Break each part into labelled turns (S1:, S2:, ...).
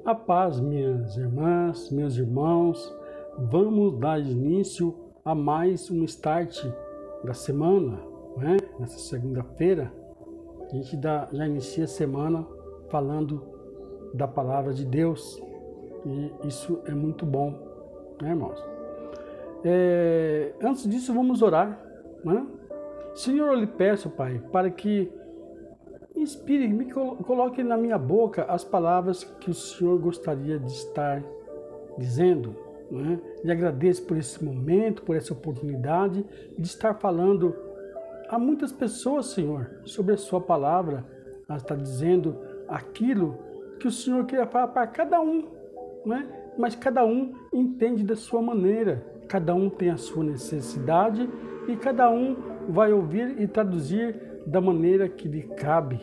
S1: A paz, minhas irmãs, meus irmãos, vamos dar início a mais um start da semana, né? Nessa segunda-feira, a gente já inicia a semana falando da palavra de Deus e isso é muito bom, né, irmãos? Antes disso, vamos orar, né? Senhor, eu lhe peço, Pai, para que inspire, coloque na minha boca as palavras que o Senhor gostaria de estar dizendo, né? Lhe agradeço por esse momento, por essa oportunidade de estar falando a muitas pessoas, Senhor, sobre a sua palavra. Ela está dizendo aquilo que o Senhor queria falar para cada um, né? Mas cada um entende da sua maneira, cada um tem a sua necessidade e cada um vai ouvir e traduzir da maneira que lhe cabe.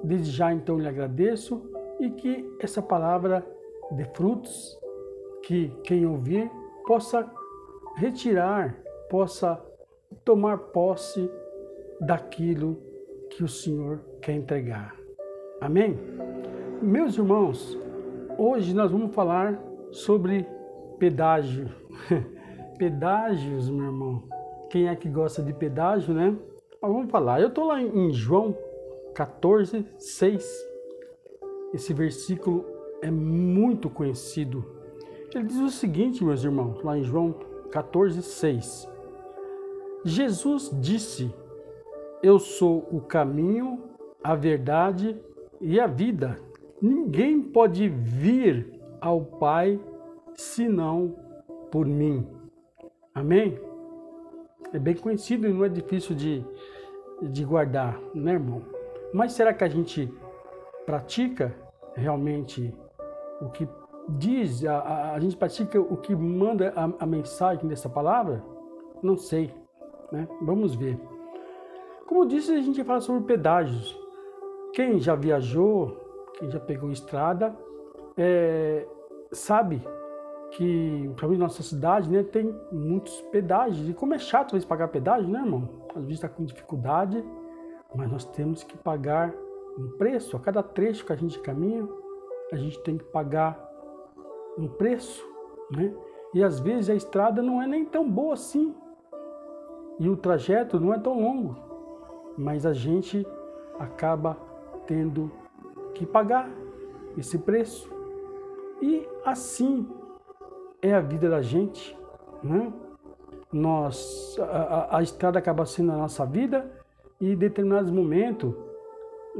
S1: Desde já, então, lhe agradeço e que essa palavra dê frutos, que quem ouvir possa retirar, possa tomar posse daquilo que o Senhor quer entregar. Amém? Meus irmãos, hoje nós vamos falar sobre pedágio. Pedágios, meu irmão. Quem é que gosta de pedágio, né? Mas vamos falar. Eu estou lá em João 14, 6. Esse versículo é muito conhecido. Ele diz o seguinte, meus irmãos, lá em João 14, 6. Jesus disse: eu sou o caminho, a verdade e a vida. Ninguém pode vir ao Pai senão por mim. Amém? É bem conhecido e não é difícil de guardar, né, irmão? Mas será que a gente pratica realmente o que diz, a gente pratica o que manda a mensagem dessa palavra? Não sei, né? Vamos ver. Como eu disse, a gente fala sobre pedágios. Quem já viajou, quem já pegou estrada, sabe que, principalmente na nossa cidade, né, tem muitos pedágios. E como é chato às vezes pagar pedágio, né, irmão? Às vezes está com dificuldade, mas nós temos que pagar um preço. A cada trecho que a gente caminha, a gente tem que pagar um preço, né? E às vezes a estrada não é nem tão boa assim. E o trajeto não é tão longo. Mas a gente acaba tendo que pagar esse preço. E assim é a vida da gente, né? A estrada acaba sendo a nossa vida e em determinados momentos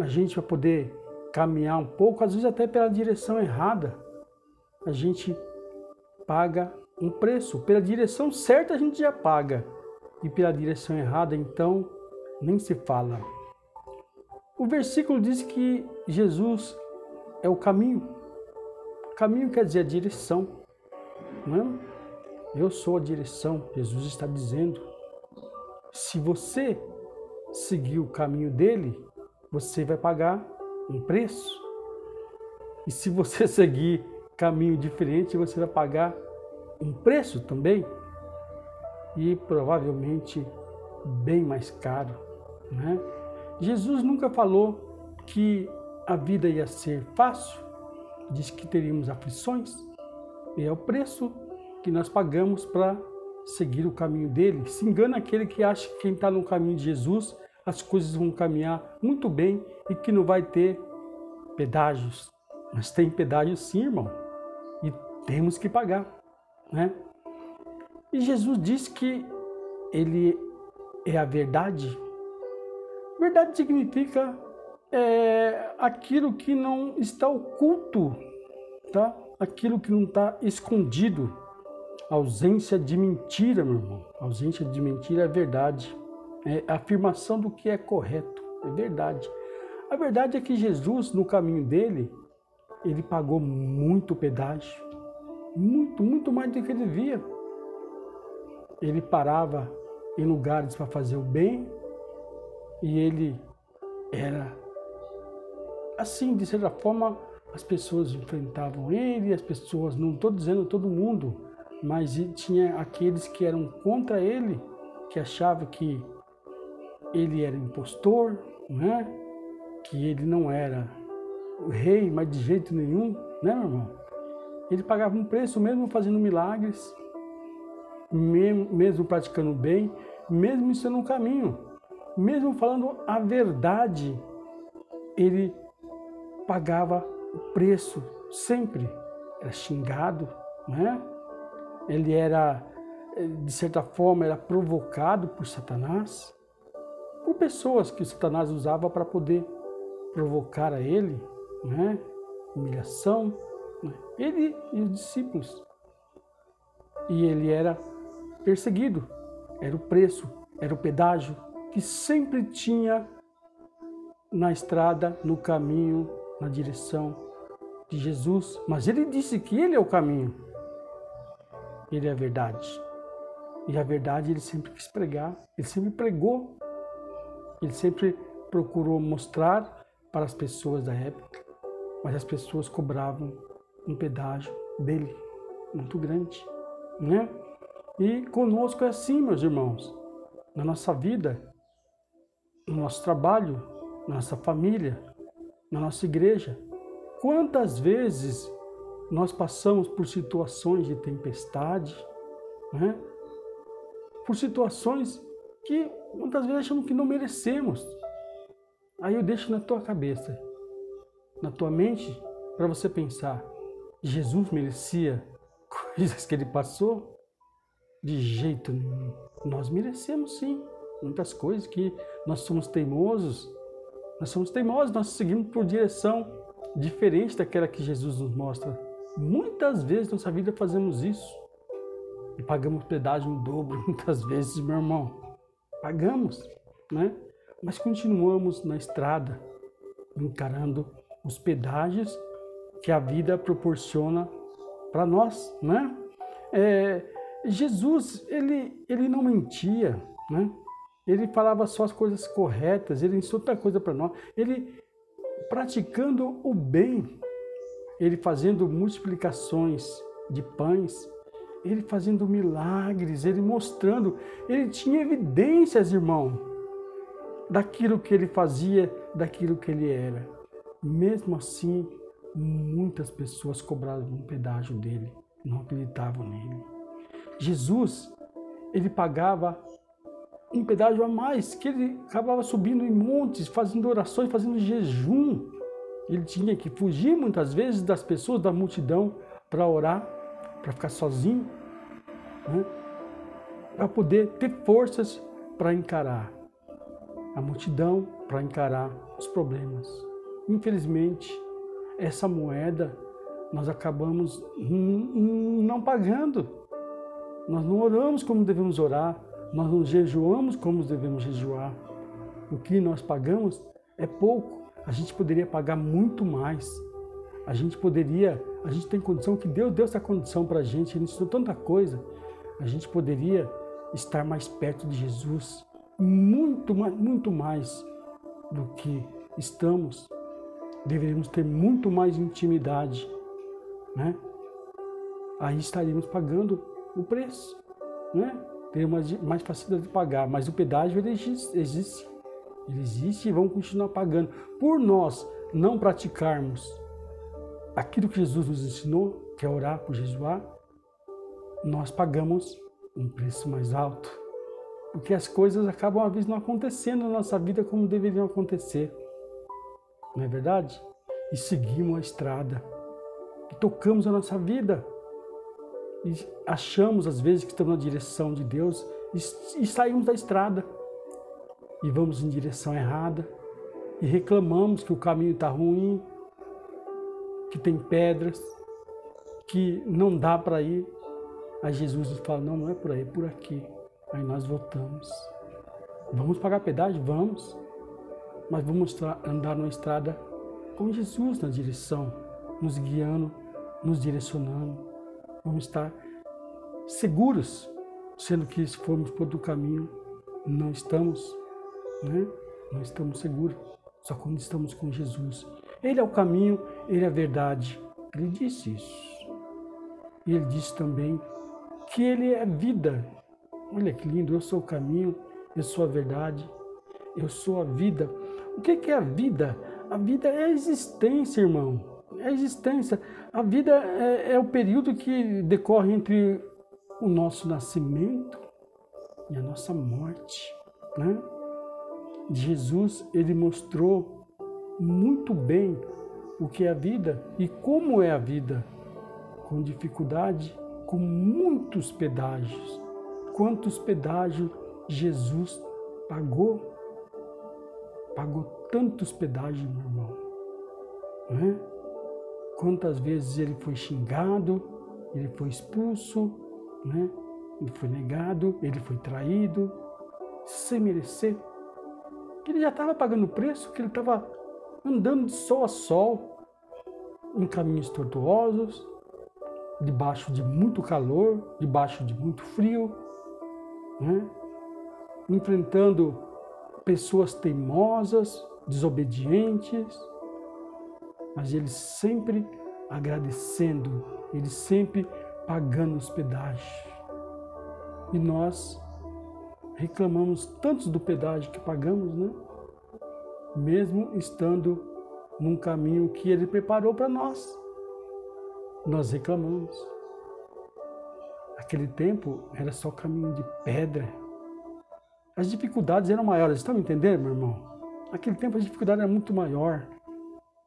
S1: a gente vai poder caminhar um pouco, às vezes até pela direção errada. A gente paga um preço. Pela direção certa a gente já paga e pela direção errada, então, nem se fala. O versículo diz que Jesus é o caminho. Caminho quer dizer a direção. Não? Eu sou a direção, Jesus está dizendo. Se você seguir o caminho dele, você vai pagar um preço. E se você seguir caminho diferente, você vai pagar um preço também. E provavelmente bem mais caro, né? Jesus nunca falou que a vida ia ser fácil. Diz que teríamos aflições. E é o preço que nós pagamos para seguir o caminho dele. Se engana aquele que acha que quem está no caminho de Jesus, as coisas vão caminhar muito bem e que não vai ter pedágios. Mas tem pedágios sim, irmão. E temos que pagar, né? E Jesus diz que ele é a verdade. Verdade significa aquilo que não está oculto, tá? Aquilo que não está escondido. Ausência de mentira, meu irmão. Ausência de mentira é verdade. É a afirmação do que é correto. É verdade. A verdade é que Jesus, no caminho dele, ele pagou muito pedágio. Muito, muito mais do que ele devia. Ele parava em lugares para fazer o bem e ele era assim, de certa forma, as pessoas enfrentavam ele, as pessoas, não estou dizendo todo mundo, mas tinha aqueles que eram contra ele, que achavam que ele era impostor, né? Que ele não era o rei, mas de jeito nenhum, né, meu irmão? Ele pagava um preço mesmo fazendo milagres, mesmo praticando bem, mesmo ensinando um caminho, mesmo falando a verdade, ele pagava o preço sempre. Era xingado, né? Ele era, de certa forma, era provocado por Satanás, por pessoas que Satanás usava para poder provocar a ele, né? Humilhação, né? Ele e os discípulos. E ele era perseguido, era o preço, era o pedágio que sempre tinha na estrada, no caminho, na direção de Jesus. Mas ele disse que ele é o caminho, ele é a verdade. E a verdade ele sempre quis pregar, ele sempre pregou, ele sempre procurou mostrar para as pessoas da época, mas as pessoas cobravam um pedágio dele muito grande, né? E conosco é assim, meus irmãos, na nossa vida, no nosso trabalho, na nossa família, na nossa igreja. Quantas vezes nós passamos por situações de tempestade, né? Por situações que muitas vezes achamos que não merecemos. Aí eu deixo na tua cabeça, na tua mente, para você pensar, Jesus merecia coisas que ele passou? De jeito nenhum. Nós merecemos sim muitas coisas, que nós somos teimosos, nós seguimos por direção diferente daquela que Jesus nos mostra. Muitas vezes na nossa vida fazemos isso e pagamos pedágio em dobro, muitas vezes, meu irmão. Pagamos, né? Mas continuamos na estrada, encarando os pedágios que a vida proporciona para nós, né? Jesus, ele não mentia, né? Ele falava só as coisas corretas, ele ensinou outra coisa para nós. Ele praticando o bem, ele fazendo multiplicações de pães, ele fazendo milagres, ele mostrando, ele tinha evidências, irmão, daquilo que ele fazia, daquilo que ele era. Mesmo assim, muitas pessoas cobravam um pedágio dele, não acreditavam nele. Jesus, ele pagava um pedágio a mais, que ele acabava subindo em montes, fazendo orações, fazendo jejum. Ele tinha que fugir muitas vezes das pessoas, da multidão, para orar, para ficar sozinho, né? Para poder ter forças para encarar a multidão, para encarar os problemas. Infelizmente, essa moeda nós acabamos não pagando. Nós não oramos como devemos orar, nós não jejuamos como devemos jejuar. O que nós pagamos é pouco. A gente poderia pagar muito mais. A gente tem condição, que Deus deu essa condição para a gente, Ele ensinou tanta coisa. A gente poderia estar mais perto de Jesus, muito mais do que estamos. Deveríamos ter muito mais intimidade, né? Aí estaríamos pagando o preço, né? Teríamos mais facilidade de pagar, mas o pedágio ele existe e vamos continuar pagando. Por nós não praticarmos aquilo que Jesus nos ensinou, que é orar por jejuar, nós pagamos um preço mais alto, porque as coisas acabam às vezes não acontecendo na nossa vida como deveriam acontecer, não é verdade? E seguimos a estrada, e tocamos a nossa vida, e achamos às vezes que estamos na direção de Deus e saímos da estrada e vamos em direção errada e reclamamos que o caminho está ruim, que tem pedras, que não dá para ir. Aí Jesus nos fala, não é por aí, é por aqui. Aí nós voltamos. Vamos pagar pedágio? Vamos. Mas vamos andar numa estrada com Jesus na direção, nos guiando, nos direcionando. Vamos estar seguros, sendo que se formos por outro caminho, não estamos, né? Não estamos seguros, só quando estamos com Jesus. Ele é o caminho, Ele é a verdade. Ele disse isso. E Ele disse também que Ele é a vida. Olha que lindo, eu sou o caminho, eu sou a verdade, eu sou a vida. O que é a vida? A vida é a existência, irmão. É a existência. A vida é o período que decorre entre o nosso nascimento e a nossa morte, né? Jesus, ele mostrou muito bem o que é a vida e como é a vida, com dificuldade, com muitos pedágios. Quantos pedágios Jesus pagou? Pagou tantos pedágios, meu irmão, né? Quantas vezes ele foi xingado, ele foi expulso, né? Ele foi negado, ele foi traído, sem merecer. Ele já estava pagando o preço, que ele estava andando de sol a sol, em caminhos tortuosos, debaixo de muito calor, debaixo de muito frio, né? Enfrentando pessoas teimosas, desobedientes, mas ele sempre agradecendo, ele sempre pagando os pedágios. E nós reclamamos tanto do pedágio que pagamos, né? Mesmo estando num caminho que ele preparou para nós. Nós reclamamos. Aquele tempo era só caminho de pedra. As dificuldades eram maiores, estão me entendendo, meu irmão? Naquele tempo a dificuldade era muito maior.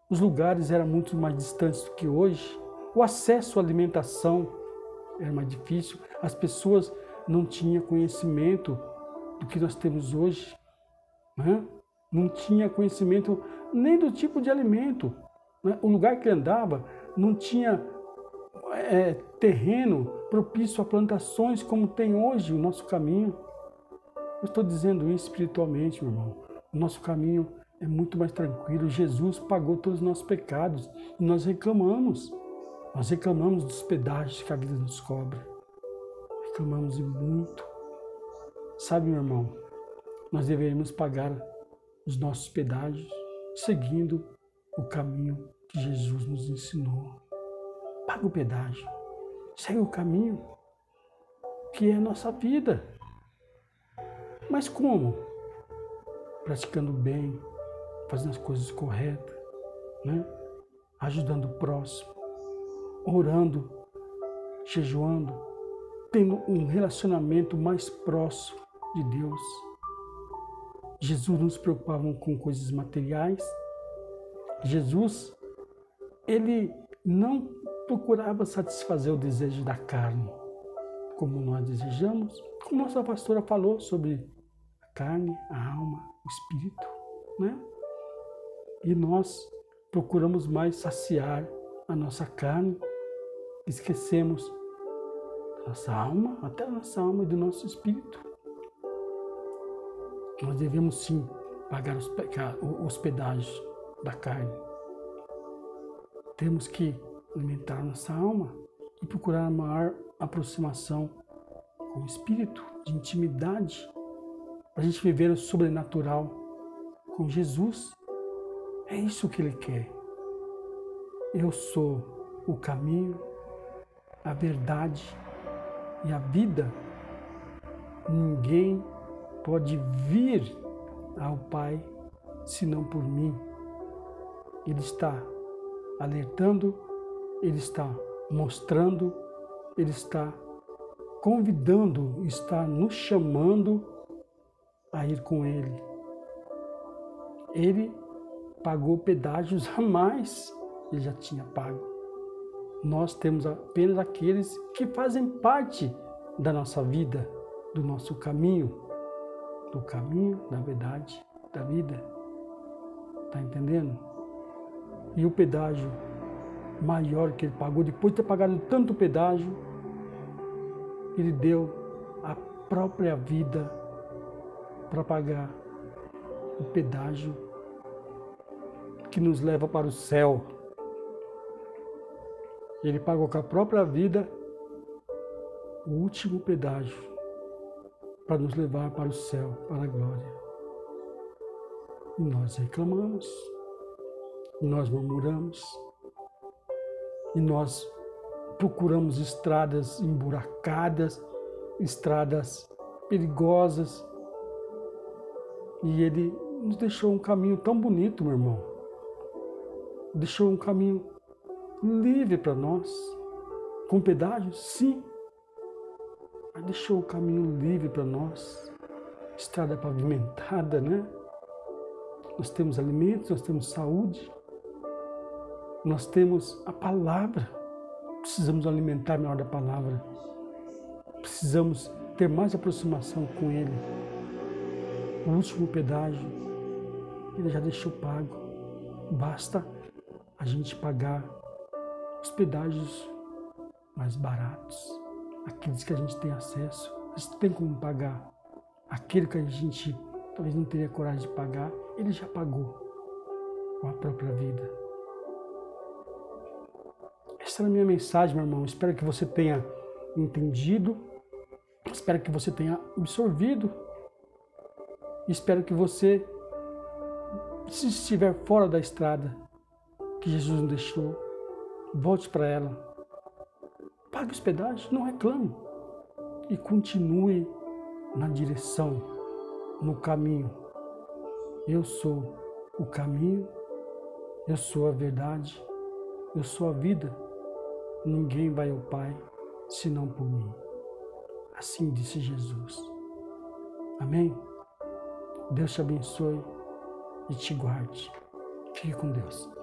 S1: Os lugares eram muito mais distantes do que hoje. O acesso à alimentação era mais difícil. As pessoas não tinham conhecimento do que nós temos hoje, né? Não tinha conhecimento nem do tipo de alimento, né? O lugar que andava não tinha terreno propício a plantações como tem hoje o nosso caminho. Eu estou dizendo isso espiritualmente, meu irmão. O nosso caminho é muito mais tranquilo. Jesus pagou todos os nossos pecados e nós reclamamos. Nós reclamamos dos pedágios que a vida nos cobra. Reclamamos e muito. Sabe, meu irmão, nós deveríamos pagar os nossos pedágios seguindo o caminho que Jesus nos ensinou. Paga o pedágio. Segue o caminho que é a nossa vida. Mas como? Praticando bem, fazendo as coisas corretas, né? Ajudando o próximo, orando, jejuando, tendo um relacionamento mais próximo de Deus. Jesus não se preocupava com coisas materiais. Jesus, ele não procurava satisfazer o desejo da carne, como nós desejamos, como nossa pastora falou sobre a carne, a alma, o espírito, né? E nós procuramos mais saciar a nossa carne, esquecemos da nossa alma, até da nossa alma e do nosso espírito. Nós devemos sim pagar os pedágios da carne. Temos que alimentar nossa alma e procurar a maior aproximação com o espírito, de intimidade, para a gente viver o sobrenatural com Jesus. É isso que ele quer. Eu sou o caminho, a verdade e a vida. Ninguém pode vir ao Pai senão por mim. Ele está alertando, ele está mostrando, ele está convidando, está nos chamando a ir com ele. Ele pagou pedágios a mais, ele já tinha pago. Nós temos apenas aqueles que fazem parte da nossa vida, do nosso caminho, do caminho, da verdade, da vida. Tá entendendo? E o pedágio maior que ele pagou, depois de ter pagado tanto pedágio, ele deu a própria vida para pagar o pedágio que nos leva para o céu. Ele pagou com a própria vida o último pedágio para nos levar para o céu, para a glória. E nós reclamamos, e nós murmuramos, e nós procuramos estradas emburacadas, estradas perigosas. E ele nos deixou um caminho tão bonito, meu irmão. deixou um caminho livre para nós, com pedágio, sim, mas deixou um caminho livre para nós, estrada pavimentada, né? Nós temos alimentos, nós temos saúde, nós temos a palavra, precisamos alimentar melhor da palavra, precisamos ter mais aproximação com Ele. O último pedágio, Ele já deixou pago, basta a gente pagar os pedágios mais baratos, aqueles que a gente tem acesso, a gente tem como pagar. Aquele que a gente talvez não teria coragem de pagar, Ele já pagou com a própria vida. Essa é a minha mensagem, meu irmão. Espero que você tenha entendido, espero que você tenha absorvido, espero que você, se estiver fora da estrada que Jesus nos deixou, volte para ela. Pague os pedágios, não reclame. E continue na direção, no caminho. Eu sou o caminho, eu sou a verdade, eu sou a vida. Ninguém vai ao Pai senão por mim. Assim disse Jesus. Amém? Deus te abençoe e te guarde. Fique com Deus.